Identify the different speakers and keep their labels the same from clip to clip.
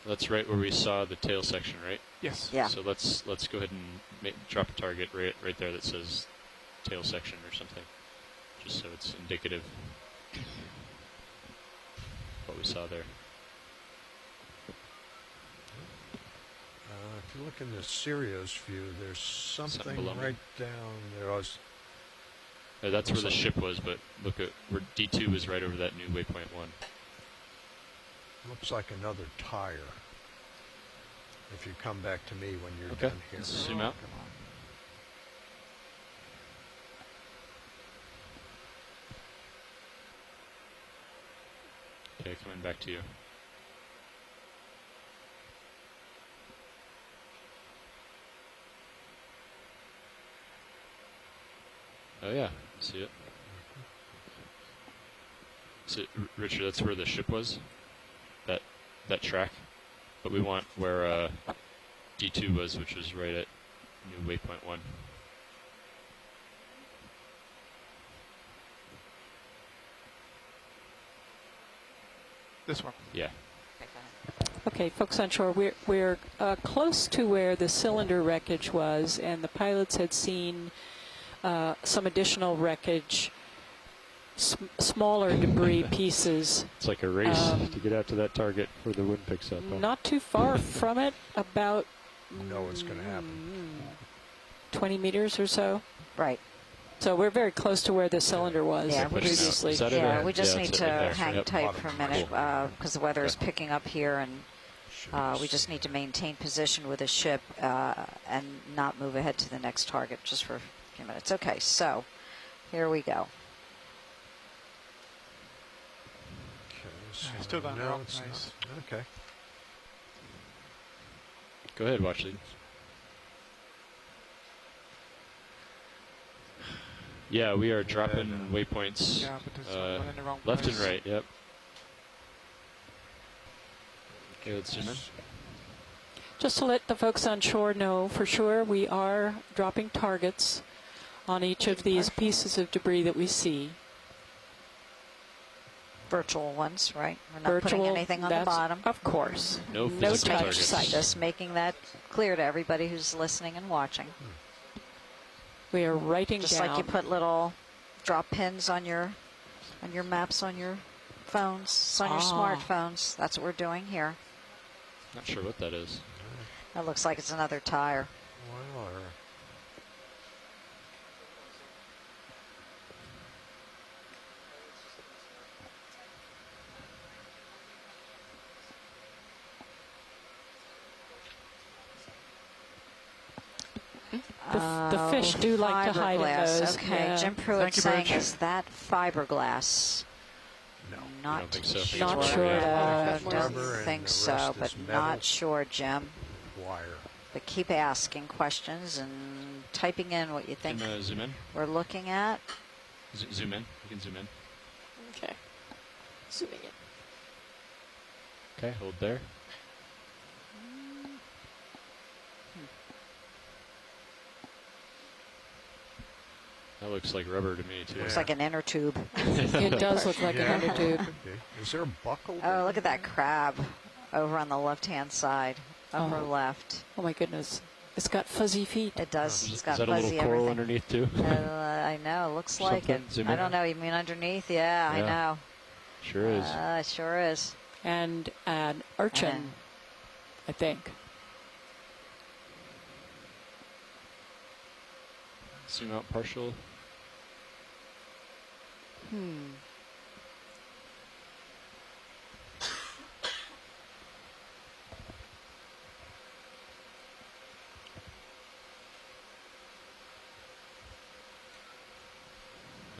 Speaker 1: That's right where we saw the tail section, right?
Speaker 2: Yes.
Speaker 3: Yeah.
Speaker 1: So let's go ahead and drop a target right there that says tail section or something, just so it's indicative of what we saw there.
Speaker 4: If you look in the Sirius view, there's something
Speaker 1: below me.
Speaker 4: right down there.
Speaker 1: That's where the ship was, but look at where D2 is right over that new waypoint 1.
Speaker 4: Looks like another tire. If you come back to me when you're
Speaker 1: Okay,
Speaker 4: done here.
Speaker 1: let's zoom out. Okay, coming back to you. Oh yeah, see it. So, Richard, that's where the ship was, that track. But we want where D2 was, which was right at new waypoint 1.
Speaker 2: This one.
Speaker 1: Yeah.
Speaker 5: Okay, folks on shore, we're close to where the cylinder wreckage was, and the pilots had seen some additional wreckage, smaller debris pieces.
Speaker 6: It's like a race to get out to that target before the wind picks up. Huh?
Speaker 5: Not too far from it, about
Speaker 4: You know what's going to happen.
Speaker 5: 20 meters or so.
Speaker 3: Right.
Speaker 5: So we're very close to where the cylinder was
Speaker 3: Yeah, we
Speaker 5: previously.
Speaker 1: Is that it,
Speaker 3: Yeah,
Speaker 1: or-
Speaker 3: we just
Speaker 1: yeah,
Speaker 3: need
Speaker 1: that's
Speaker 3: to
Speaker 1: it right there.
Speaker 3: hang
Speaker 1: Yep.
Speaker 3: tight for a minute because the weather is
Speaker 1: Okay.
Speaker 3: picking up here, and we just need to maintain position with the ship and not move ahead to the next target just for a few minutes. Okay, so here we go.
Speaker 4: Okay, so
Speaker 2: Still going
Speaker 4: no,
Speaker 2: wrong.
Speaker 4: it's
Speaker 2: Nice.
Speaker 4: not. Okay.
Speaker 1: Go ahead, watch lead. Yeah, we are dropping waypoints
Speaker 2: Yeah, but there's one in the wrong
Speaker 1: left and
Speaker 2: place.
Speaker 1: right. Yep. Okay, let's zoom in.
Speaker 5: Just to let the folks on shore know for sure, we are dropping targets on each of these pieces of debris that we see.
Speaker 3: Virtual ones, right? We're not putting anything on the bottom.
Speaker 5: Of course.
Speaker 1: No
Speaker 5: No
Speaker 1: physical
Speaker 5: touch
Speaker 1: targets.
Speaker 5: site.
Speaker 3: Just making that clear to everybody who's listening and watching.
Speaker 5: We are writing
Speaker 3: Just
Speaker 5: down.
Speaker 3: like you put little drop pins on your maps on your phones, on your smartphones. That's what we're doing here.
Speaker 1: Not sure what that is.
Speaker 3: That looks like it's another tire.
Speaker 4: Well, or
Speaker 5: The fish do like to hide in
Speaker 3: fiberglass.
Speaker 5: those.
Speaker 3: Okay,
Speaker 5: Yeah.
Speaker 3: Jim Pruitt's
Speaker 2: Thank you,
Speaker 3: saying,
Speaker 2: Birch.
Speaker 3: is that fiberglass?
Speaker 4: no.
Speaker 3: Not
Speaker 1: don't think so.
Speaker 3: sure.
Speaker 5: Not sure.
Speaker 3: Don't
Speaker 4: Rubber and
Speaker 3: think
Speaker 4: the
Speaker 3: so,
Speaker 4: rest
Speaker 3: but
Speaker 4: is metal.
Speaker 3: not sure, Jim.
Speaker 4: Wire.
Speaker 3: But keep asking questions and typing in what you think
Speaker 1: Can zoom in?
Speaker 3: we're looking at.
Speaker 1: Zoom in. You can zoom in.
Speaker 5: Okay. Zooming in.
Speaker 1: Okay, hold there. That looks like rubber to me, too.
Speaker 3: Looks like an inner tube.
Speaker 5: It does look like
Speaker 4: Yeah.
Speaker 5: an inner tube.
Speaker 4: Okay. Is there a buckle?
Speaker 3: Oh, look at that crab over on the left-hand side, upper
Speaker 5: Oh.
Speaker 3: left.
Speaker 5: Oh my goodness. It's got fuzzy feet.
Speaker 3: It does. It's
Speaker 1: Is
Speaker 3: got
Speaker 1: that a
Speaker 3: fuzzy
Speaker 1: little coral
Speaker 3: everything.
Speaker 1: underneath, too?
Speaker 3: I know. Looks like it.
Speaker 1: Something? Zoom
Speaker 3: I
Speaker 1: in.
Speaker 3: don't know. You mean underneath? Yeah, I
Speaker 1: Yeah.
Speaker 3: know.
Speaker 1: Sure is.
Speaker 3: It sure is.
Speaker 5: And an urchin, I think.
Speaker 1: Zoom out partial.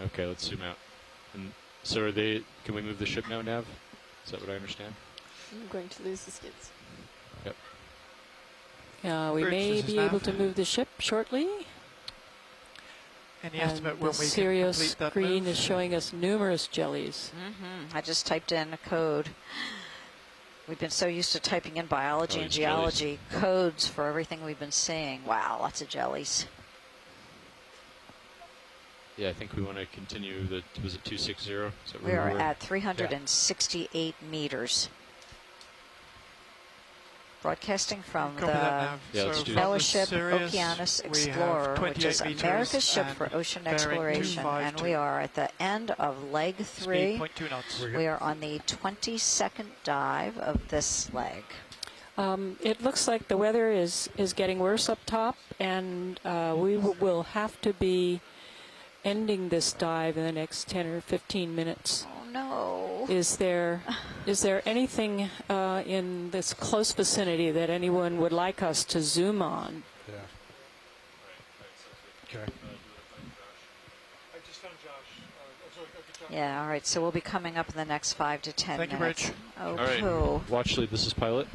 Speaker 1: Okay, let's zoom out. And so are they, can we move the ship now, Nav? Is that what I understand?
Speaker 7: I'm going to lose the skids.
Speaker 1: Yep.
Speaker 5: We
Speaker 2: Bridge,
Speaker 5: may
Speaker 2: this is
Speaker 5: be
Speaker 2: Nav.
Speaker 5: able to move the ship shortly.
Speaker 2: Any
Speaker 5: And
Speaker 2: estimate
Speaker 5: the
Speaker 2: when we can
Speaker 5: Sirius
Speaker 2: complete that
Speaker 5: screen
Speaker 2: move?
Speaker 5: is showing us numerous jellies.
Speaker 3: I just typed in a code. We've been so used to typing in biology
Speaker 1: Oh,
Speaker 3: and
Speaker 1: it's
Speaker 3: geology codes for everything we've been seeing. Wow, lots of jellies.
Speaker 1: Yeah, I think we want to continue the, was it 260? Is that
Speaker 3: We
Speaker 1: where
Speaker 3: are
Speaker 1: we were?
Speaker 3: at 368 meters. Broadcasting from
Speaker 2: Copy that
Speaker 3: the
Speaker 2: nav.
Speaker 1: Yeah, let's
Speaker 2: So
Speaker 1: do
Speaker 2: from
Speaker 1: that.
Speaker 2: the
Speaker 3: Fellowship
Speaker 2: Sirius,
Speaker 3: Okeanos
Speaker 2: we have
Speaker 3: Explorer, which
Speaker 2: 28
Speaker 3: is
Speaker 2: meters
Speaker 3: America's ship
Speaker 2: and
Speaker 3: for ocean
Speaker 2: bearing
Speaker 3: exploration, and
Speaker 2: 252.
Speaker 3: we are at the end of leg 3.
Speaker 2: Speed 0.2 knots.
Speaker 3: We are on the 22nd dive of this leg.
Speaker 5: It looks like the weather is getting worse up top, and we will have to be ending this dive in the next 10 or 15 minutes.
Speaker 3: Oh no.
Speaker 5: Is there anything in this close vicinity that anyone would like us to zoom on?
Speaker 4: Yeah. Okay.
Speaker 2: I just found Josh.
Speaker 3: Yeah, all right, so we'll be coming up in the next 5 to 10
Speaker 2: Thank you,
Speaker 3: minutes.
Speaker 2: Rich.
Speaker 3: Oh,
Speaker 1: All right.
Speaker 3: cool.
Speaker 1: Watch lead. This is pilot.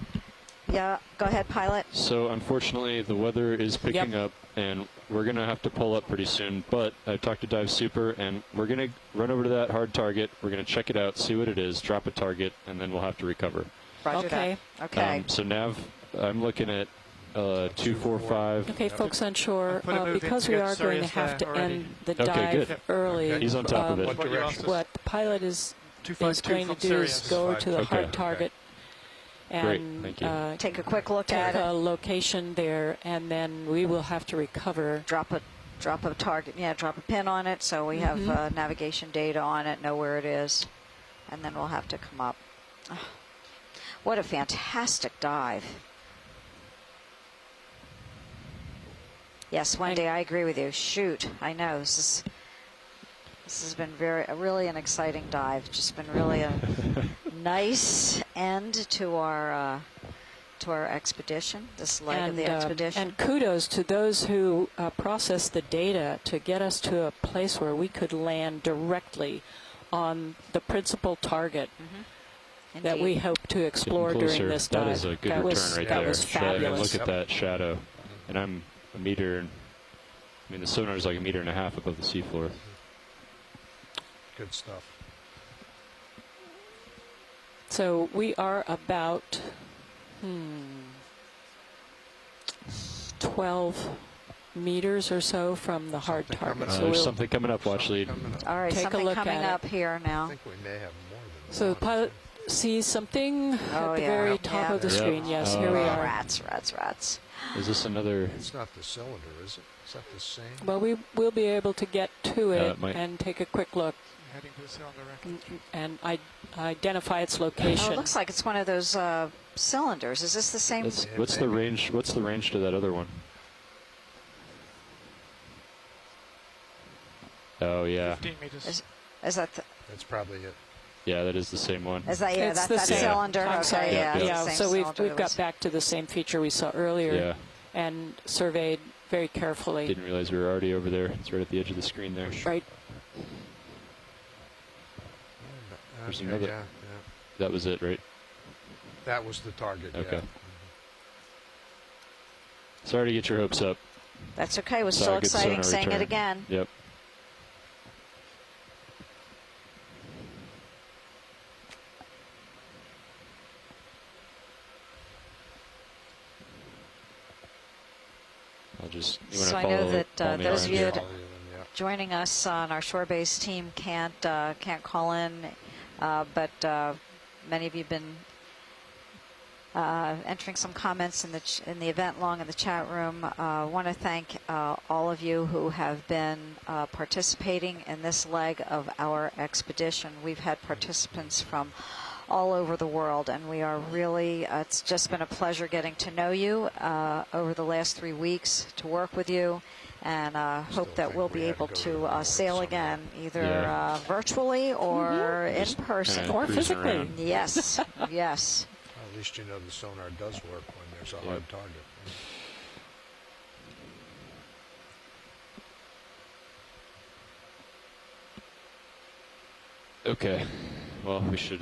Speaker 3: Yeah, go ahead, pilot.
Speaker 1: So unfortunately, the weather is picking up, and we're going to have to pull up pretty soon. But I talked to Dive Super, and we're going to run over to that hard target. We're going to check it out, see what it is, drop a target, and then we'll have to recover.
Speaker 3: Roger
Speaker 5: Okay.
Speaker 3: that. Okay.
Speaker 1: So nav, I'm looking at 245.
Speaker 5: Okay, folks on shore,
Speaker 2: put a move in
Speaker 5: because
Speaker 2: to
Speaker 5: we
Speaker 2: get
Speaker 5: are going to
Speaker 2: Sirius
Speaker 5: have to
Speaker 2: there already.
Speaker 5: end the
Speaker 1: Okay,
Speaker 5: dive
Speaker 1: good.
Speaker 5: early.
Speaker 4: Okay.
Speaker 1: He's on top of it.
Speaker 2: What you asked us.
Speaker 5: What the pilot is
Speaker 2: 252
Speaker 5: going to
Speaker 2: from
Speaker 5: do is
Speaker 2: Sirius.
Speaker 5: go to the
Speaker 1: Okay.
Speaker 5: hard target
Speaker 1: Great,
Speaker 5: and
Speaker 1: thank you.
Speaker 3: Take a quick look
Speaker 5: take
Speaker 3: at
Speaker 5: a
Speaker 3: it.
Speaker 5: location there, and then we will have to recover.
Speaker 3: Drop a target. Yeah, drop a pin on it so we have navigation data on it, know where it is, and then we'll have to come up. Oh, what a fantastic dive. Yes, Wendy, I agree with you. Shoot, I know this has been really an exciting dive. Just been really a nice end to our expedition, this leg of the expedition.
Speaker 5: And kudos to those who processed the data to get us to a place where we could land directly on the principal target that we hope to explore
Speaker 1: Getting
Speaker 5: during
Speaker 1: closer.
Speaker 5: this dive.
Speaker 1: That is a good
Speaker 5: that
Speaker 1: return
Speaker 5: was,
Speaker 1: right
Speaker 5: that
Speaker 1: there.
Speaker 5: was fabulous.
Speaker 1: Look at that shadow. And I'm a meter. I mean, the sonar is like 1.5 meters above the seafloor.
Speaker 4: Good stuff.
Speaker 5: So we are about 12 meters or so from the hard
Speaker 4: Something
Speaker 5: target.
Speaker 4: coming
Speaker 5: So
Speaker 4: up.
Speaker 1: There's
Speaker 5: we'll
Speaker 1: something coming up. Watch lead.
Speaker 4: Coming up.
Speaker 3: All right,
Speaker 5: take a
Speaker 3: something
Speaker 5: look
Speaker 3: coming
Speaker 5: at it.
Speaker 3: up here
Speaker 4: I
Speaker 3: now.
Speaker 4: think we may have more than
Speaker 5: So the
Speaker 4: one.
Speaker 5: pilot sees something
Speaker 3: Oh,
Speaker 5: at the
Speaker 3: yeah.
Speaker 5: very top
Speaker 3: Yeah.
Speaker 5: of the
Speaker 1: Yep.
Speaker 5: screen. Yes, here we are.
Speaker 3: Rats.
Speaker 1: Is this another?
Speaker 4: It's not the cylinder, is it? Is that the same?
Speaker 5: Well, we will be able to get to
Speaker 1: Yeah,
Speaker 5: it
Speaker 1: it might.
Speaker 5: and take a quick look
Speaker 2: Heading to the cylinder wreckage.
Speaker 5: and identify its
Speaker 3: Oh,
Speaker 5: location.
Speaker 3: it looks like it's one of those cylinders. Is this the same?
Speaker 1: What's the range? What's the range to that other one? Oh yeah,
Speaker 2: 15 meters.
Speaker 3: Is that
Speaker 4: That's probably it.
Speaker 1: yeah, that is the same one.
Speaker 3: is that yeah?
Speaker 5: It's
Speaker 3: That,
Speaker 5: the
Speaker 3: that
Speaker 5: same.
Speaker 3: cylinder.
Speaker 5: I'm
Speaker 3: Okay,
Speaker 5: sorry.
Speaker 3: yeah.
Speaker 1: Yeah,
Speaker 3: it's
Speaker 5: Yeah,
Speaker 3: the same
Speaker 5: so we've
Speaker 3: cylinder that
Speaker 5: got
Speaker 3: was-
Speaker 5: back to the same feature we saw earlier
Speaker 1: Yeah,
Speaker 5: and surveyed very carefully.
Speaker 1: didn't realize we were already over there. It's right at the edge of the screen there.
Speaker 5: Right.
Speaker 1: There's
Speaker 4: Okay,
Speaker 1: another-
Speaker 4: yeah.
Speaker 1: That was it, right?
Speaker 4: That was the target.
Speaker 1: Okay.
Speaker 4: Yeah.
Speaker 1: Sorry to get your hopes up.
Speaker 3: That's okay. It was
Speaker 1: Saw
Speaker 3: still
Speaker 1: a good
Speaker 3: exciting
Speaker 1: sonar
Speaker 3: saying it
Speaker 1: return.
Speaker 3: again.
Speaker 1: Yep. I'll just. You want
Speaker 3: So
Speaker 1: to
Speaker 3: I
Speaker 1: follow?
Speaker 3: know that
Speaker 1: follow me
Speaker 3: those
Speaker 1: around
Speaker 3: of you
Speaker 1: here?
Speaker 3: that
Speaker 4: Yeah.
Speaker 3: joining us on our shore-based team can't call in, but many of you have been entering some comments in the event log in the chat room. Want to thank all of you who have been participating in this leg of our expedition. We've had participants from all over the world, and we are really, it's just been a pleasure getting to know you over the last 3 weeks, to work with you, and hope that
Speaker 4: think
Speaker 3: we'll
Speaker 4: we
Speaker 3: be
Speaker 4: had to
Speaker 3: able
Speaker 4: go to
Speaker 3: to
Speaker 4: the north
Speaker 3: sail
Speaker 4: somehow.
Speaker 3: again, either
Speaker 1: Yeah.
Speaker 3: virtually or in person.
Speaker 1: Kinda
Speaker 5: Or
Speaker 1: cruising
Speaker 5: physically.
Speaker 1: around.
Speaker 3: Yes, yes.
Speaker 4: Well, at least you know the sonar does work when there's a
Speaker 1: Yeah.
Speaker 4: hard target.
Speaker 1: Okay. Well, we should.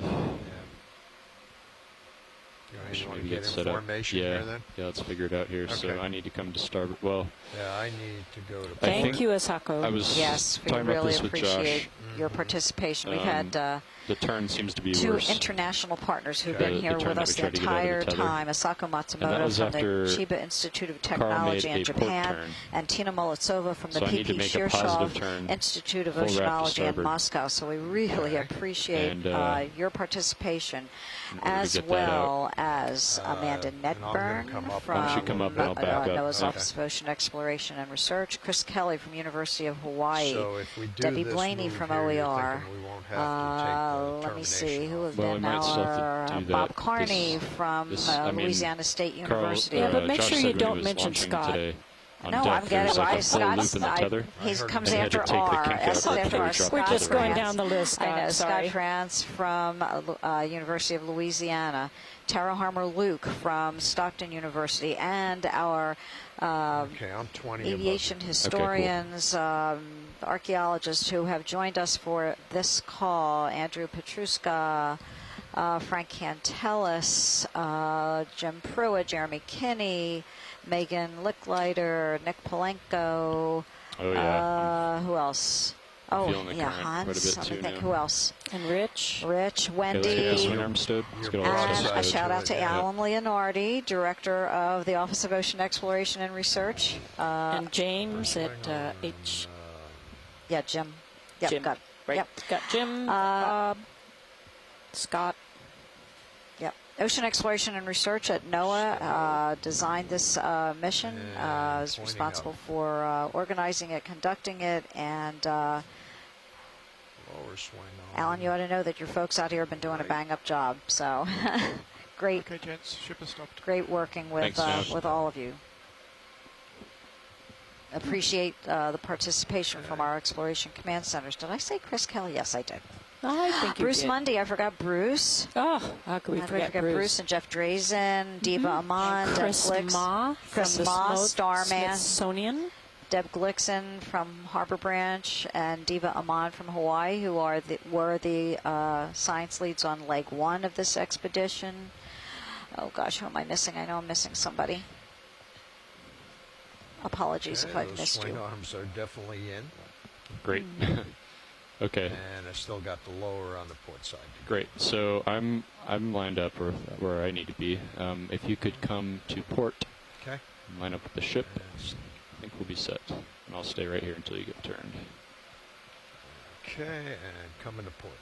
Speaker 4: You want to
Speaker 1: maybe
Speaker 4: get
Speaker 1: set up.
Speaker 4: information
Speaker 1: Yeah.
Speaker 4: here then?
Speaker 1: Yeah, let's figure it out here. So
Speaker 4: Okay.
Speaker 1: I need to come to starboard. Well,
Speaker 4: Yeah, I need to go to.
Speaker 5: Thank
Speaker 1: think
Speaker 5: you, Asako.
Speaker 1: I was
Speaker 3: Yes, we
Speaker 1: talking about
Speaker 3: really
Speaker 1: this with
Speaker 3: appreciate
Speaker 1: Josh.
Speaker 3: your participation. We've had
Speaker 1: the turn seems to be
Speaker 3: two
Speaker 1: worse.
Speaker 3: international partners who've
Speaker 4: Okay.
Speaker 3: been
Speaker 1: The
Speaker 3: here
Speaker 1: turn
Speaker 3: with
Speaker 1: that
Speaker 3: us
Speaker 1: we
Speaker 3: the
Speaker 1: tried to get out of the
Speaker 3: entire
Speaker 1: tether.
Speaker 3: time. Asako
Speaker 1: And that
Speaker 3: Matsumoto
Speaker 1: was
Speaker 3: from the
Speaker 1: after
Speaker 3: Chiba Institute of
Speaker 1: Carl
Speaker 3: Technology
Speaker 1: made
Speaker 3: in
Speaker 1: a port
Speaker 3: Japan,
Speaker 1: turn.
Speaker 3: and Tina Molitsova from the
Speaker 1: So I need to
Speaker 3: PP
Speaker 1: make a positive
Speaker 3: Shirshov
Speaker 1: turn,
Speaker 3: Institute of
Speaker 1: full wrap to
Speaker 3: Oceanology in
Speaker 1: starboard.
Speaker 3: Moscow. So we really
Speaker 4: Okay.
Speaker 3: appreciate
Speaker 1: And,
Speaker 3: your participation,
Speaker 1: in order to
Speaker 3: as
Speaker 1: get that out.
Speaker 3: well as Amanda
Speaker 4: and I'm gonna
Speaker 3: Nedburn
Speaker 4: come up
Speaker 3: from
Speaker 1: Why don't you come up and I'll back up?
Speaker 3: NOAA's
Speaker 1: Okay.
Speaker 3: Office of Ocean Exploration and Research, Chris Kelly from University of Hawaii,
Speaker 4: So if we do
Speaker 3: Debbie
Speaker 4: this
Speaker 3: Blaney
Speaker 4: move
Speaker 3: from
Speaker 4: here, you're
Speaker 3: OER.
Speaker 4: thinking we won't have to take the
Speaker 3: Let me see,
Speaker 4: termination
Speaker 3: who
Speaker 4: off.
Speaker 3: have
Speaker 1: Well,
Speaker 3: been
Speaker 1: we might still have to
Speaker 3: our
Speaker 1: do
Speaker 3: Bob
Speaker 1: that.
Speaker 3: Carney
Speaker 1: This-
Speaker 3: from
Speaker 1: I mean,
Speaker 3: Louisiana State
Speaker 1: Carl,
Speaker 3: University.
Speaker 5: Yeah, but make
Speaker 1: Josh
Speaker 5: sure
Speaker 1: said
Speaker 5: you
Speaker 1: when
Speaker 5: don't
Speaker 1: he was
Speaker 5: mention
Speaker 1: launching
Speaker 5: Scott.
Speaker 1: Today on
Speaker 3: No,
Speaker 1: deck,
Speaker 3: I'm
Speaker 1: there
Speaker 3: getting
Speaker 1: was like
Speaker 3: why
Speaker 1: a full loop
Speaker 3: Scott's.
Speaker 1: in the tether.
Speaker 3: He
Speaker 4: I heard
Speaker 3: comes
Speaker 1: they had to
Speaker 3: after
Speaker 1: take the
Speaker 3: R.
Speaker 1: kink out
Speaker 3: That's
Speaker 1: before we
Speaker 3: after our
Speaker 1: dropped
Speaker 5: We're
Speaker 3: Scott
Speaker 5: just going
Speaker 3: France.
Speaker 5: down the list,
Speaker 3: I know,
Speaker 5: Scott. Sorry.
Speaker 3: Scott France from University of Louisiana, Tara Harmer Luke from Stockton University, and our
Speaker 4: Okay, I'm 20 above
Speaker 3: aviation
Speaker 4: you.
Speaker 3: historians, archaeologists who have joined us for this call: Andrew Petruska, Frank Cantellis, Jim Pruitt, Jeremy Kinney, Megan Licklider, Nick Polenko.
Speaker 1: Oh yeah.
Speaker 3: Who else?
Speaker 1: feeling
Speaker 3: Oh,
Speaker 1: the
Speaker 3: yeah,
Speaker 1: current quite a
Speaker 3: Hans.
Speaker 1: bit
Speaker 3: Let
Speaker 1: too
Speaker 3: me think.
Speaker 1: now.
Speaker 3: Who else?
Speaker 5: And Rich.
Speaker 3: Rich,
Speaker 1: Okay, let's get
Speaker 3: Wendy.
Speaker 1: this one armstowed. Let's get all
Speaker 3: And
Speaker 1: this
Speaker 3: a
Speaker 1: stowed.
Speaker 3: shout out to
Speaker 4: Yeah.
Speaker 3: Alan Leonardi, Director of the Office of Ocean Exploration and Research.
Speaker 5: And James at H.
Speaker 3: Yeah, Jim. Yep,
Speaker 5: Jim.
Speaker 3: got,
Speaker 5: Right.
Speaker 3: Yep.
Speaker 5: Got Jim, Bob, Scott.
Speaker 3: Yep. Ocean Exploration and Research at NOAA designed this mission,
Speaker 4: And
Speaker 3: is
Speaker 4: pointing
Speaker 3: responsible
Speaker 4: up.
Speaker 3: for organizing it, conducting it, and
Speaker 4: Lower swing on.
Speaker 3: Alan, you ought to know that your folks out here have been doing a bang-up job. So great,
Speaker 2: Okay, gents, ship is stopped.
Speaker 3: great working with
Speaker 1: Thanks, Sam.
Speaker 3: with all of you. Appreciate the participation from our exploration command centers. Did I say Chris Kelly? Yes, I did.
Speaker 5: I think you
Speaker 3: Bruce
Speaker 5: did.
Speaker 3: Mundy, I forgot Bruce.
Speaker 5: Oh, how could we
Speaker 3: How could
Speaker 5: forget Bruce?
Speaker 3: And Jeff Drazen, Diva Amon, Deb
Speaker 5: Chris
Speaker 3: Glix,
Speaker 5: Ma
Speaker 3: Chris
Speaker 5: from the
Speaker 3: Ma, Starman,
Speaker 5: Smithsonian.
Speaker 3: Deb Glixon from Harbor Branch, and Diva Amon from Hawaii, who were the science leads on leg 1 of this expedition. Oh gosh, who am I missing? I know I'm missing somebody. Apologies if I've
Speaker 4: those
Speaker 3: missed
Speaker 4: swing
Speaker 3: you.
Speaker 4: arms are definitely in,
Speaker 1: Great. Okay.
Speaker 4: and I still got the lower on the port side.
Speaker 1: Great. So I'm lined up where I need to be. If you could come to port,
Speaker 4: Okay.
Speaker 1: and line up with the ship,
Speaker 4: And
Speaker 1: I think we'll be set. And I'll stay right here until you get turned.
Speaker 4: Okay, and coming to port.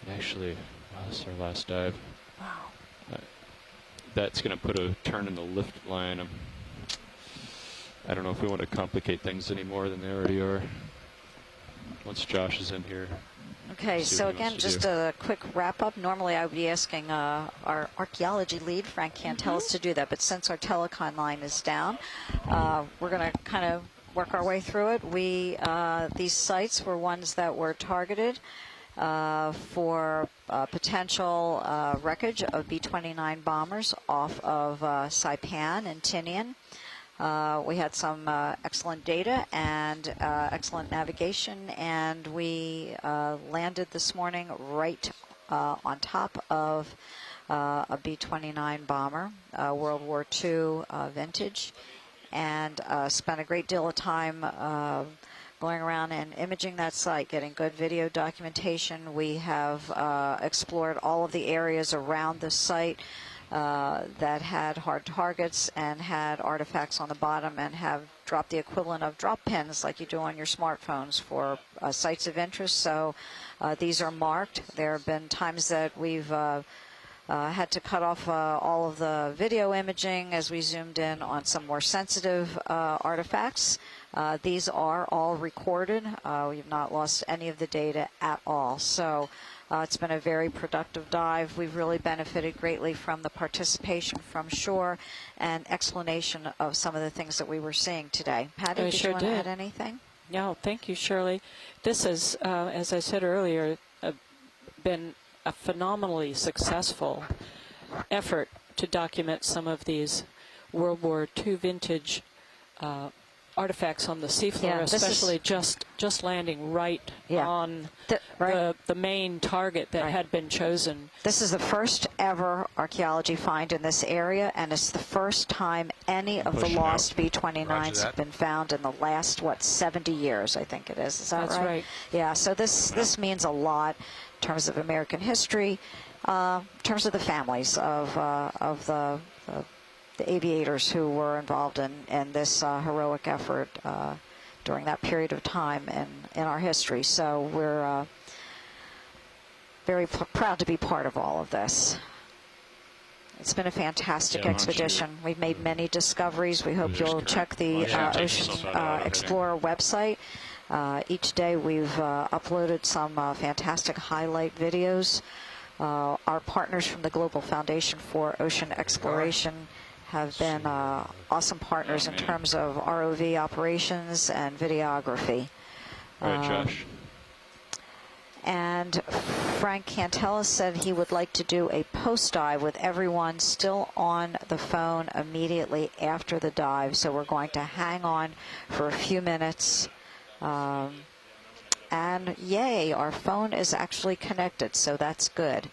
Speaker 1: And actually, wow, this is our last dive.
Speaker 5: Wow.
Speaker 1: That's going to put a turn in the lift line. I don't know if we want to complicate things any more than they already are. Once Josh is in here.
Speaker 3: Okay,
Speaker 1: See
Speaker 3: so
Speaker 1: what he
Speaker 3: again,
Speaker 1: wants to
Speaker 3: just
Speaker 1: do.
Speaker 3: a quick wrap up. Normally I would be asking our archaeology lead, Frank Cantellis, to do that, but since our telecon line is down, we're going to kind of work our way through it. These sites were ones that were targeted for potential wreckage of B-29 bombers off of Saipan and Tinian. We had some excellent data and excellent navigation, and we landed this morning right on top of a B-29 bomber, World War II vintage, and spent a great deal of time going around and imaging that site, getting good video documentation. We have explored all of the areas around the site that had hard targets and had artifacts on the bottom, and have dropped the equivalent of drop pins like you do on your smartphones for sites of interest. So these are marked. There have been times that we've had to cut off all of the video imaging as we zoomed in on some more sensitive artifacts. These are all recorded. We've not lost any of the data at all. So it's been a very productive dive. We've really benefited greatly from the participation from shore and explanation of some of the things that we were seeing today. Patty, did you want to add anything?
Speaker 5: No, thank you, Shirley. This has, as I said earlier, been a phenomenally successful effort to document some of these World War II vintage artifacts on the seafloor,
Speaker 3: Yeah, this is-
Speaker 5: especially just landing right
Speaker 3: Yeah.
Speaker 5: on
Speaker 3: Right.
Speaker 5: the main target that
Speaker 3: Right.
Speaker 5: had been chosen.
Speaker 3: This is the first ever archaeology find in this area, and it's the first time any of the
Speaker 1: Pushing
Speaker 3: lost
Speaker 1: out.
Speaker 3: B-29s
Speaker 4: Roger
Speaker 3: have
Speaker 4: that.
Speaker 3: been found in the last, 70 years, I think it is. Is that
Speaker 5: That's right.
Speaker 3: Yeah, so this means a lot in terms of American history, in terms of the families of the aviators who were involved in this heroic effort during that period of time in our history. So we're very proud to be part of all of this. It's been a fantastic
Speaker 1: Yeah, why don't
Speaker 3: expedition. We've made many discoveries. We hope
Speaker 1: Who's
Speaker 3: you'll
Speaker 1: correct?
Speaker 3: check the
Speaker 1: Well, yeah, take
Speaker 3: Ocean
Speaker 1: yourself out of it.
Speaker 3: Explorer website. Each day we've uploaded some fantastic highlight videos. Our partners from the Global Foundation for Ocean Exploration have been awesome partners in terms of ROV operations and videography.
Speaker 1: All right, Josh.
Speaker 3: And Frank Cantella said he would like to do a post dive with everyone still on the phone immediately after the dive. So we're going to hang on for a few minutes. And yay, our phone is actually connected, so that's good.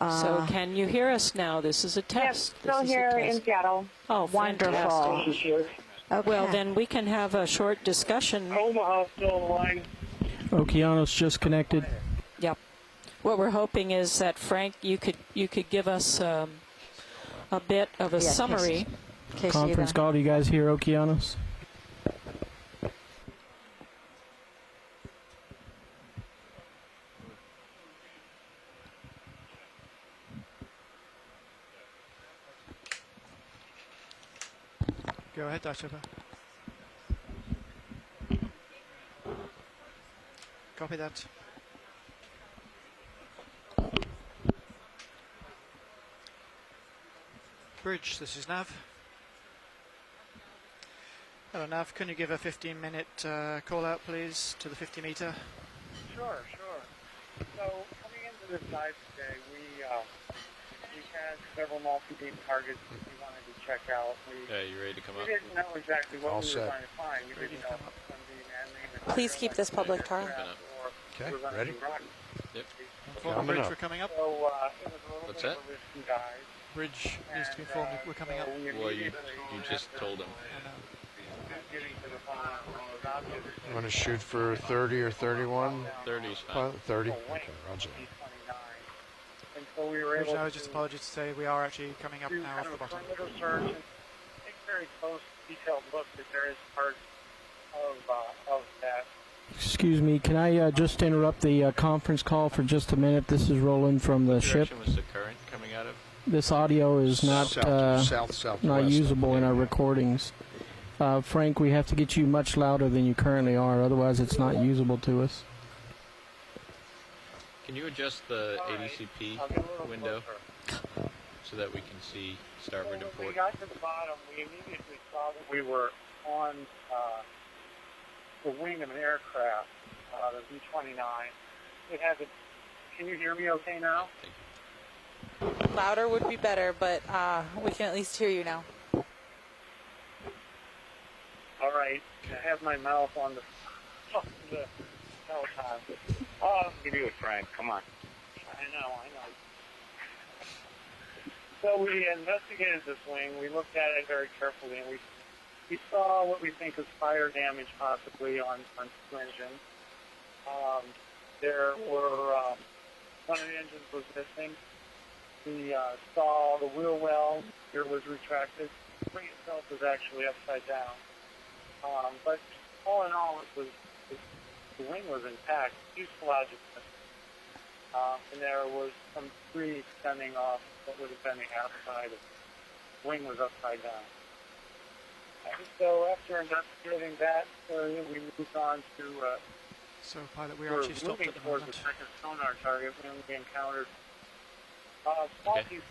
Speaker 5: So can you hear us now? This is a
Speaker 8: Yes,
Speaker 5: test.
Speaker 8: still
Speaker 5: This is a
Speaker 8: here
Speaker 5: test.
Speaker 8: in Seattle.
Speaker 5: Oh,
Speaker 3: Wonderful.
Speaker 5: fantastic.
Speaker 3: Okay.
Speaker 5: Well, then we can have a short discussion.
Speaker 8: Omaha still on the line.
Speaker 9: Okeanos just connected.
Speaker 5: Yep. What we're hoping is that Frank, you could give us a bit of a
Speaker 3: Yeah,
Speaker 5: summary.
Speaker 3: in case you
Speaker 9: Conference
Speaker 3: don't-
Speaker 9: call. Do you guys hear Okeanos?
Speaker 2: Go ahead, Dive Super. Copy that. Bridge, this is Nav. Hello Nav, can you give a 15-minute call out please to the 50 meter?
Speaker 8: Sure. So coming into this dive today, we had several multi-beam targets that we wanted to check out.
Speaker 1: Yeah, you ready to come
Speaker 8: We
Speaker 1: up?
Speaker 8: didn't know exactly what
Speaker 4: All
Speaker 8: we
Speaker 4: set.
Speaker 8: were going to find. We
Speaker 2: Ready
Speaker 8: didn't
Speaker 2: to
Speaker 8: know
Speaker 2: come
Speaker 8: if it was going to be man-made.
Speaker 7: Please keep this public, Tara.
Speaker 4: Okay, ready?
Speaker 1: Yep.
Speaker 2: Inform
Speaker 4: Coming
Speaker 2: Bridge,
Speaker 4: up.
Speaker 2: we're coming up.
Speaker 8: So it was a little
Speaker 1: What's
Speaker 8: bit
Speaker 1: that?
Speaker 8: of a risky dive.
Speaker 2: Bridge needs to be informed that we're coming up.
Speaker 1: Well, you just told him.
Speaker 2: And,
Speaker 8: Getting to the phone was obvious.
Speaker 4: You want to shoot for 30 or 31?
Speaker 1: 30's fine.
Speaker 4: Pilot 30? Okay, roger.
Speaker 8: And so we were
Speaker 2: Bridge,
Speaker 8: able
Speaker 2: I was just
Speaker 8: to
Speaker 2: apologies to say we are actually coming up
Speaker 8: do
Speaker 2: now
Speaker 8: kind
Speaker 2: off
Speaker 8: of
Speaker 2: the
Speaker 8: a
Speaker 2: bottom.
Speaker 8: perimeter search and take very close, detailed look at various parts of that.
Speaker 9: Excuse me, can I just interrupt the conference call for just a minute? This is Roland from the
Speaker 1: What
Speaker 9: ship.
Speaker 1: direction was the current coming out of?
Speaker 9: This audio is not
Speaker 4: southwest.
Speaker 9: not usable in our recordings. Frank, we have to get you much louder than you currently are, otherwise it's not usable to us.
Speaker 1: Can you adjust the ADCP
Speaker 8: I'll get a little
Speaker 1: window
Speaker 8: closer.
Speaker 1: so that we can see starboard and
Speaker 8: When we
Speaker 1: port?
Speaker 8: got to the bottom, we immediately saw that we were on the wing of an aircraft, the B-29. It has a. Can you hear me okay now?
Speaker 1: Thank you.
Speaker 7: Louder would be better, but we can at least hear you now.
Speaker 8: All right. I have my mouth on the telephone. Give you a Frank. Come on. I know. So we investigated this wing. We looked at it very carefully, and we saw what we think is fire damage possibly on two engines. There were one of the engines was missing. We saw the wheel well here was retracted. The wing itself was actually upside down. But all in all, the wing was intact. Fuselage was missing. And there was some debris extending off what would have been the outside of the wing was upside down. And so after investigating that area, we moved on to
Speaker 2: So, pilot, we are
Speaker 8: we're
Speaker 2: actually stopped
Speaker 8: moving
Speaker 2: at the
Speaker 8: towards
Speaker 2: moment.
Speaker 8: the second sonar target when we encountered small
Speaker 1: Okay.
Speaker 8: pieces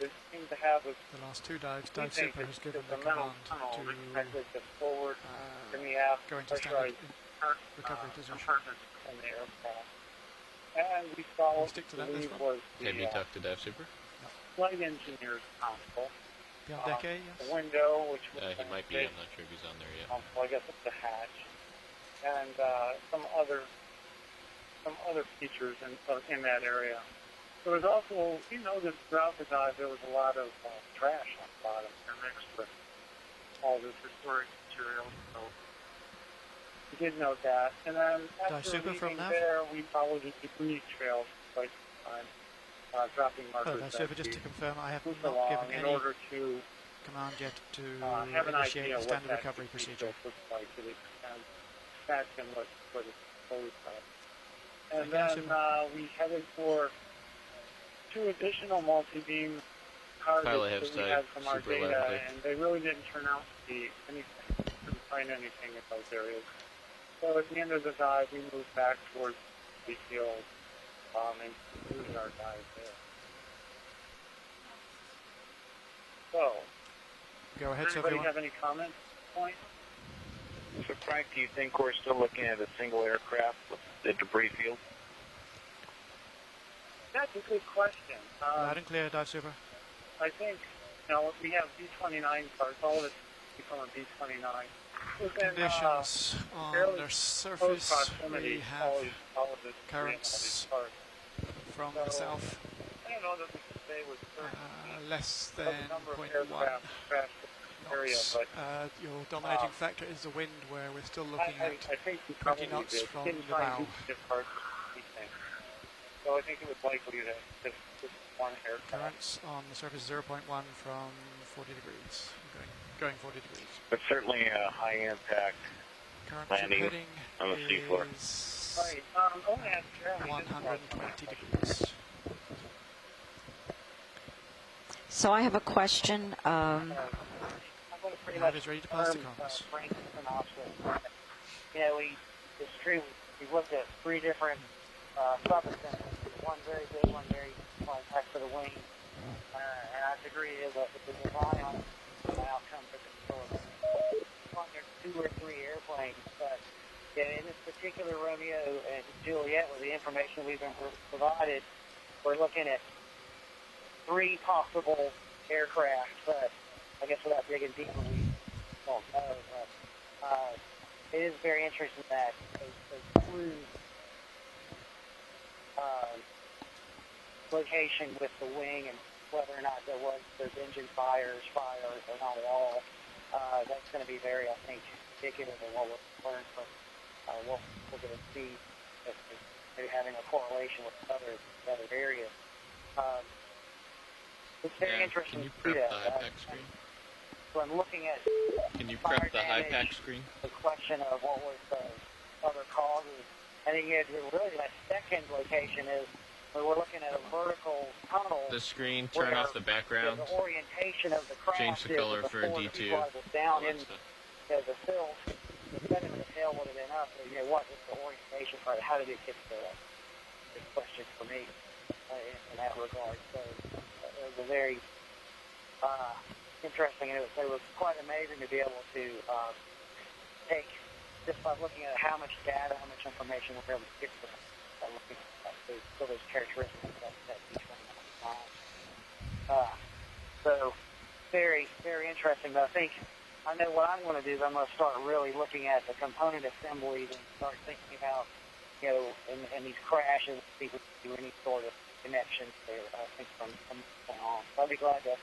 Speaker 8: that seem to have a
Speaker 2: The last two dives,
Speaker 8: we
Speaker 2: Dive
Speaker 8: think
Speaker 2: Super has given
Speaker 8: it's
Speaker 2: the
Speaker 8: a metal
Speaker 2: command
Speaker 8: tunnel
Speaker 2: to
Speaker 8: connected to forward in the aft
Speaker 2: go into standard
Speaker 8: pressurized
Speaker 2: recovery position.
Speaker 8: compartments in the aircraft. And we saw what
Speaker 2: Stick to
Speaker 8: we
Speaker 2: that, this
Speaker 8: believe
Speaker 2: one.
Speaker 8: was
Speaker 1: Have you
Speaker 8: the
Speaker 1: talked to Dive Super?
Speaker 8: flight engineer's console.
Speaker 2: Beyond Decay, yes.
Speaker 8: a window, which was
Speaker 1: He might be. I'm not sure if he's on there yet.
Speaker 8: well, I guess it's the hatch, and some other features in that area. There was also, you know, that throughout the dive there was a lot of trash on the bottom mixed with all this historic material. So we did note that. And then after
Speaker 2: super from
Speaker 8: leaving
Speaker 2: Nav?
Speaker 8: there, we followed the debris trails for quite some time, dropping markers
Speaker 2: That's
Speaker 8: that
Speaker 2: super, just
Speaker 8: we
Speaker 2: to confirm, I have
Speaker 8: moved
Speaker 2: not
Speaker 8: along
Speaker 2: given
Speaker 8: in
Speaker 2: any
Speaker 8: order to
Speaker 2: command yet to
Speaker 8: have an
Speaker 2: initiate
Speaker 8: idea
Speaker 2: the
Speaker 8: what
Speaker 2: standard
Speaker 8: that
Speaker 2: recovery
Speaker 8: debris
Speaker 2: procedure.
Speaker 8: trail looks like to the extent that's and what it's supposed of. And
Speaker 2: Thank you,
Speaker 8: then we headed for 2 additional multi-beam targets
Speaker 1: Pilot
Speaker 8: that
Speaker 1: half
Speaker 8: we
Speaker 1: side,
Speaker 8: had from our
Speaker 1: super
Speaker 8: data,
Speaker 1: lively.
Speaker 8: and they really didn't turn out to be anything. We couldn't find anything in those areas. So at the end of the dive, we moved back towards the field and concluded our dive there. So,
Speaker 2: Go ahead,
Speaker 8: does
Speaker 2: so
Speaker 8: anybody
Speaker 2: everyone.
Speaker 8: have any comments at this point?
Speaker 10: So, Frank, do you think we're still looking at a single aircraft with the debris field?
Speaker 8: That's a good question.
Speaker 2: Loud and clear, dive super.
Speaker 8: I think, you know, we have B-29 parts, all of it's from a B-29. Within,
Speaker 2: Conditions on
Speaker 8: fairly
Speaker 2: their
Speaker 8: close
Speaker 2: surface,
Speaker 8: proximity,
Speaker 2: we have
Speaker 8: all of this
Speaker 2: currents
Speaker 8: parts.
Speaker 2: from
Speaker 8: So,
Speaker 2: the south,
Speaker 8: I don't know that we can say with certainty
Speaker 2: less
Speaker 8: of
Speaker 2: than
Speaker 8: the number of
Speaker 2: 0.1
Speaker 8: aircraft crashed in this area,
Speaker 2: knots.
Speaker 8: but
Speaker 2: Your dominating factor is the wind, where we're still looking
Speaker 8: I
Speaker 2: at
Speaker 8: think we
Speaker 2: 20
Speaker 8: probably
Speaker 2: knots
Speaker 8: did.
Speaker 2: from
Speaker 8: Didn't
Speaker 2: the
Speaker 8: find
Speaker 2: bow.
Speaker 8: duplicate parts, we think. So I think it was likely that this one aircraft.
Speaker 2: Currents on the surface 0.1 from 40 degrees, going 40 degrees.
Speaker 10: But certainly a high impact
Speaker 2: Current
Speaker 10: landing
Speaker 2: heading
Speaker 10: on the seafloor.
Speaker 2: is
Speaker 8: Right. Only at Jeremy,
Speaker 2: 120 degrees.
Speaker 3: So I have a question.
Speaker 8: I'm going to pretty
Speaker 2: Nav
Speaker 8: much
Speaker 2: is ready to pass the
Speaker 8: confirm,
Speaker 2: comms.
Speaker 8: Frank's synopsis. You know, it's true. We looked at 3 different sub-assemblies. One very big, one very small, back for the wing. And I agree it's a design on the outcome for the facility. On there 2 or 3 airplanes, but in this particular Romeo and Juliet, with the information we've been provided, we're looking at 3 possible aircraft, but I guess without digging deeper, we don't know. But it is very interesting that a cruise location with the wing and whether or not there's engine fires or not at all. That's going to be very, I think, indicative of what we'll learn from what we're going to see if they're having a correlation with other areas. It's very interesting
Speaker 1: Can you
Speaker 8: to see
Speaker 1: prep
Speaker 8: that.
Speaker 1: the high pack screen?
Speaker 8: So I'm looking at
Speaker 1: Can you
Speaker 8: fire
Speaker 1: prep the high pack
Speaker 8: damage,
Speaker 1: screen?
Speaker 8: the question of what was the other causes. And then really that second location is where we're looking at a vertical tunnel.
Speaker 1: The screen, turn
Speaker 8: where
Speaker 1: off the background.
Speaker 8: The orientation of the craft
Speaker 1: Change the
Speaker 8: is
Speaker 1: color for
Speaker 8: before the
Speaker 1: D2.
Speaker 8: people was down
Speaker 1: all
Speaker 8: in
Speaker 1: that stuff.
Speaker 8: the sill. The center of the tail would have been up. But, what is the orientation part? How did it get to that? This question for me in that regard. So it was a very interesting, and it was quite amazing to be able to take, just by looking at how much data, how much information we're able to get from looking at those characteristics that each one of them. So very, very interesting. But I know what I'm going to do is I'm going to start really looking at the component assemblies and start thinking about, in these crashes, see if we can do any sort of connection there, I think, from on. So I'd be glad to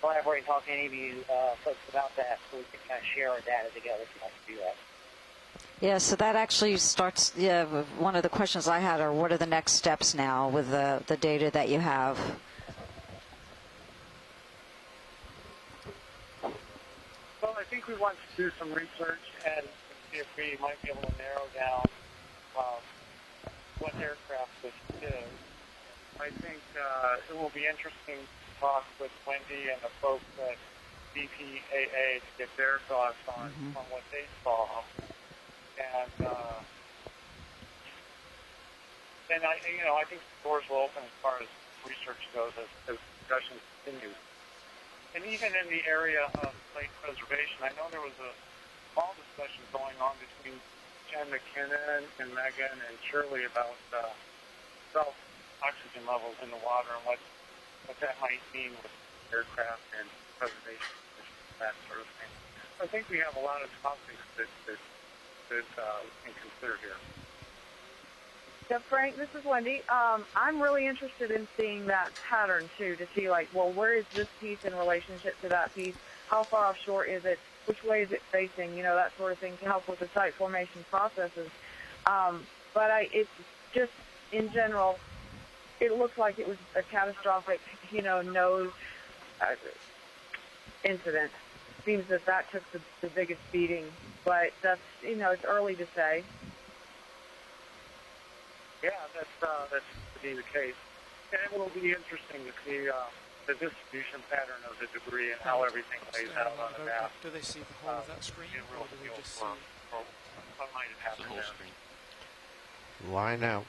Speaker 8: collaborate and talk to any of you folks about that so we can kind of share our data together if you'd like to do that.
Speaker 3: Yeah, so that actually starts, one of the questions I had are what are the next steps now with the data that you have?
Speaker 8: Well, I think we want to do some research and see if we might be able to narrow down what aircraft this is. I think it will be interesting to talk with Wendy and the folks at BPAA to get their thoughts on what they saw. And I think the doors will open as far as research goes as discussions continue. And even in the area of lake preservation, I know there was a small discussion going on between Jen McKinnon and Megan and Shirley about salt oxygen levels in the water and what that might mean with aircraft and preservation, that sort of thing. I think we have a lot of topics that we can consider here.
Speaker 11: Yeah, Frank, this is Wendy. I'm really interested in seeing that pattern, too, to see, like, well, where is this piece in relationship to that piece? How far offshore is it? Which way is it facing? You know, that sort of thing to help with the site formation processes. But it's just, in general, it looks like it was a catastrophic, nose incident. Seems that took the biggest beating. But that's, it's early to say.
Speaker 8: Yeah, that's to be the case. And it will be interesting to see the distribution pattern of the debris and how everything lays out on the map.
Speaker 2: Do they see the whole of that screen, or do we just see?
Speaker 8: What might have happened there.
Speaker 4: Line out.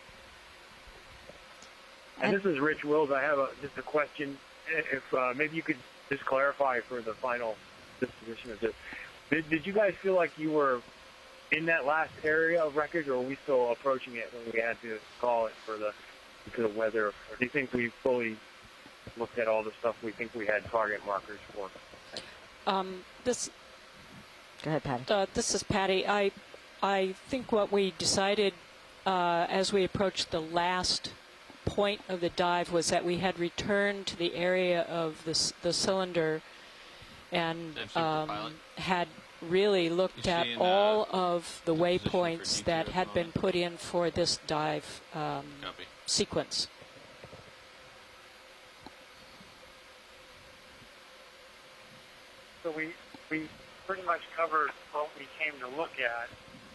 Speaker 12: And this is Rich Wills. I have just a question. If maybe you could just clarify for the final disposition of this. Did you guys feel like you were in that last area of wreckage, or are we still approaching it when we had to call it for the weather? Or do you think we fully looked at all the stuff we think we had target markers for?
Speaker 5: This.
Speaker 3: Go ahead, Patty.
Speaker 5: This is Patty. I think what we decided as we approached the last point of the dive was that we had returned to the area of the cylinder and had really looked at all of the waypoints that had been put in for this dive sequence.
Speaker 8: So we pretty much covered what we came to look at.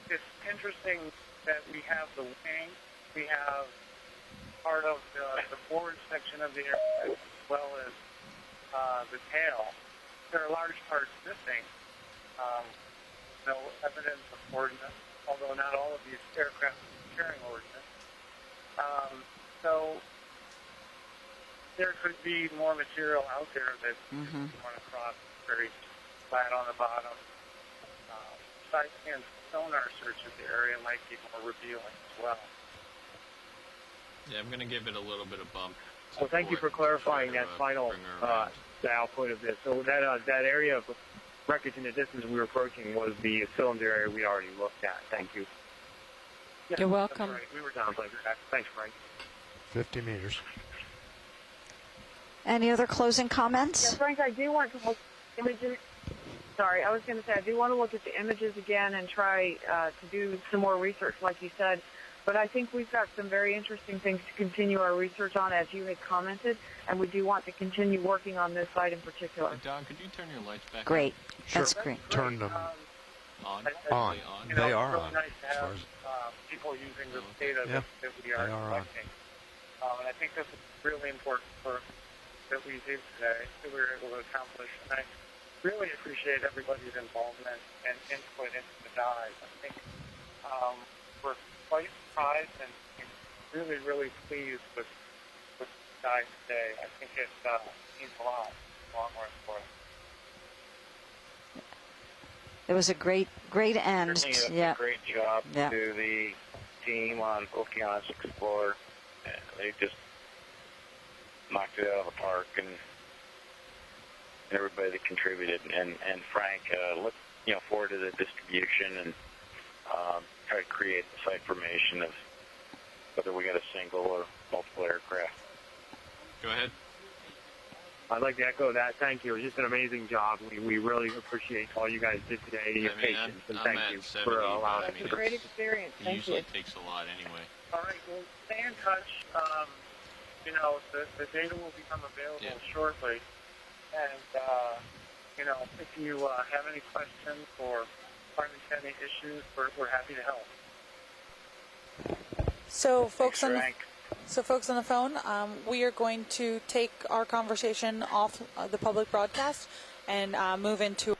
Speaker 8: It's interesting that we have the wing, we have part of the forward section of the aircraft, as well as the tail. There are large parts missing. No evidence of ordnance, although not all of these aircraft are carrying ordnance. So there could be more material out there that you run across very flat on the bottom. Side scan sonar search of the area might be more revealing as well.
Speaker 1: Yeah, I'm going to give it a little bit of bump.
Speaker 12: Well, thank you for clarifying that final the output of this. So that area of wreckage in the distance we were approaching was the cylinder area we already looked at. Thank you.
Speaker 8: Yeah,
Speaker 5: You're welcome.
Speaker 8: Right. We were down like that. Thanks, Frank.
Speaker 4: 50 meters.
Speaker 3: Any other closing
Speaker 11: Yeah,
Speaker 3: comments?
Speaker 11: Frank, I do want to look images. Sorry, I was going to say I do want to look at the images again and try to do some more research, like you said. But I think we've got some very interesting things to continue our research on, as you had commented, and we do want to continue working on this site in particular.
Speaker 1: Don, could you turn your lights back
Speaker 3: Great.
Speaker 4: Sure.
Speaker 3: That's great.
Speaker 4: Turn them
Speaker 1: on?
Speaker 4: on.
Speaker 8: You know,
Speaker 4: They
Speaker 8: it's
Speaker 4: are
Speaker 8: really
Speaker 4: on.
Speaker 8: nice to
Speaker 4: As far
Speaker 8: have
Speaker 4: as
Speaker 8: people using the data
Speaker 4: Yeah,
Speaker 8: that we are
Speaker 4: they are on.
Speaker 8: collecting. And I think this is really important that we did today, that we were able to accomplish. And I really appreciate everybody's involvement and input into the dive. I think we're quite surprised and really, really pleased with the dive today. I think it means a lot, long run for us.
Speaker 3: It was a great end.
Speaker 10: Certainly
Speaker 3: Yeah.
Speaker 10: a great job
Speaker 3: Yeah.
Speaker 10: to the team on Okeanos Explorer. They just knocked it out of the park, and everybody that contributed. And Frank, look forward to the distribution and try to create the site formation of whether we got a single or multiple aircraft.
Speaker 1: Go ahead.
Speaker 12: I'd like to echo that. Thank you. It was just an amazing job. We really appreciate all you guys did today, your patience, and thank you for allowing us
Speaker 11: It's a great experience.
Speaker 1: It
Speaker 11: Thank
Speaker 1: usually
Speaker 11: you.
Speaker 1: takes a lot anyway.
Speaker 8: All right, well, stay in touch. The data will become available shortly. And, if you have any questions or find any issues, we're happy to help.
Speaker 7: So, folks on
Speaker 10: Frank.
Speaker 7: the phone, we are going to take our conversation off the public broadcast and move into